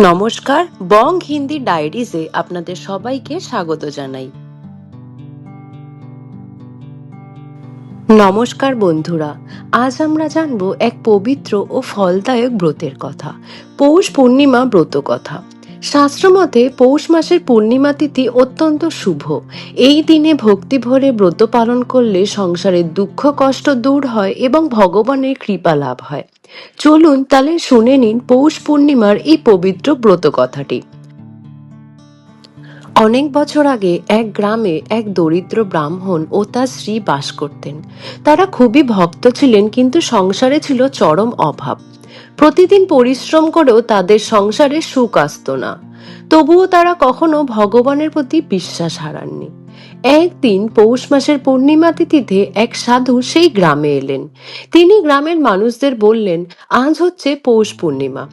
নমস্কার, বং হিন্দি ডায়েরিজে আপনাদের সবাইকে স্বাগত জানাই। নমস্কার বন্ধুরা, আজ আমরা জানব এক পবিত্র ও ফলদায়ক ব্রতের কথা, পৌষ পূর্ণিমা ব্রত কথা। শাস্ত্রমতে পৌষ মাসের পূর্ণিমা তিথি অত্যন্ত শুভ। এই দিনে ভক্তি ভরে ব্রত পালন করলে সংসারের দুঃখ কষ্ট দূর হয় এবং ভগবানের কৃপা লাভ হয়। চলুন তাহলে শুনে নিন পৌষ পূর্ণিমার এই পবিত্র ব্রত কথাটি। অনেক বছর আগে এক গ্রামে এক দরিদ্র ব্রাহ্মণ ও তার স্ত্রী বাস করতেন। তারা খুবই ভক্ত ছিলেন, কিন্তু সংসারে ছিল চরম অভাব। প্রতিদিন পরিশ্রম করেও তাদের সংসারে সুখ আসতো না। তবুও তারা কখনো ভগবানের প্রতি বিশ্বাস হারাননি। একদিন পৌষ মাসের পূর্ণিমা তিথিতে এক সাধু সেই গ্রামে এলেন। তিনি গ্রামের মানুষদের বললেন, আজ হচ্ছে পৌষ পূর্ণিমা।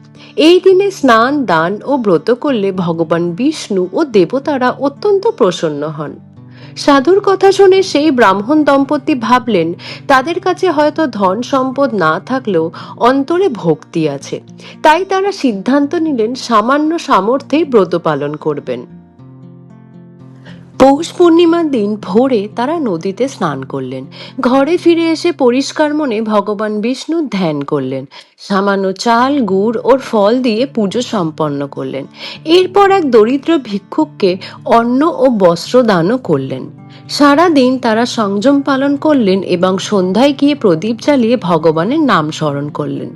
এই দিনে স্নান দান ও ব্রত করলে ভগবান বিষ্ণু ও দেবতারা অত্যন্ত প্রসন্ন হন। সাধুর কথা শুনে সেই ব্রাহ্মণ দম্পতি ভাবলেন, তাদের কাছে হয়তো ধন সম্পদ না থাকলেও অন্তরে ভক্তি আছে। তাই তারা সিদ্ধান্ত নিলেন সামান্য সামর্থ্যেই ব্রত পালন করবেন। পৌষ পূর্ণিমার দিন ভোরে তারা নদীতে স্নান করলেন। ঘরে ফিরে এসে পরিষ্কার মনে ভগবান বিষ্ণুর ধ্যান করলেন। সামান্য চাল গুড় ও ফল দিয়ে পুজো সম্পন্ন করলেন। এরপর এক দরিদ্র ভিক্ষুককে অন্ন ও বস্ত্র দানও করলেন। সারাদিন তারা সংযম পালন করলেন এবং সন্ধ্যায় গিয়ে প্রদীপ জ্বালিয়ে ভগবানের নাম স্মরণ করলেন।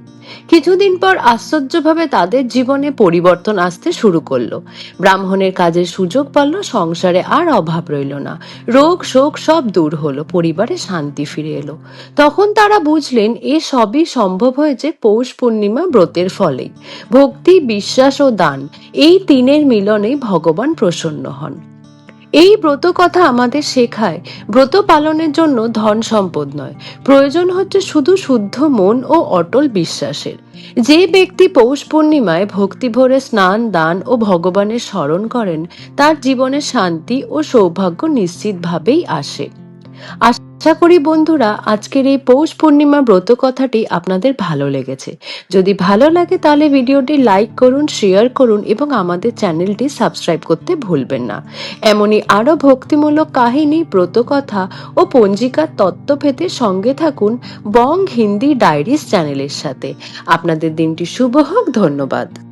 কিছুদিন পর আশ্চর্যভাবে তাদের জীবনে পরিবর্তন আসতে শুরু করলো। ব্রাহ্মণের কাজের সুযোগ পারল, সংসারে আর অভাব রইল না। রোগ শোক সব দূর হলো, পরিবারে শান্তি ফিরে এলো। তখন তারা বুঝলেন এ সবই সম্ভব হয়েছে পৌষ পূর্ণিমা ব্রতের ফলেই। ভক্তি, বিশ্বাস ও দান, এই তিনের মিলনেই ভগবান প্রসন্ন হন। এই ব্রত কথা আমাদের শেখায়, ব্রত পালনের জন্য ধন সম্পদ নয়, প্রয়োজন হচ্ছে শুধু শুদ্ধ মন ও অটল বিশ্বাসের। যে ব্যক্তি পৌষ পূর্ণিমায় ভক্তি ভরে স্নান দান ও ভগবানের স্মরণ করেন, তার জীবনে শান্তি ও সৌভাগ্য নিশ্চিতভাবেই আসে। আশা করি বন্ধুরা, আজকের এই পৌষ পূর্ণিমা ব্রত কথাটি আপনাদের ভালো লেগেছে। যদি ভালো লাগে তাহলে ভিডিওটি লাইক করুন, শেয়ার করুন এবং আমাদের চ্যানেলটি সাবস্ক্রাইব করতে ভুলবেন না। এমনই আরো ভক্তিমূলক কাহিনী, ব্রত কথা ও পঞ্জিকার তত্ত্ব পেতে সঙ্গে থাকুন বং হিন্দি ডায়েরিজ চ্যানেলের সাথে। আপনাদের দিনটি শুভ হোক। ধন্যবাদ।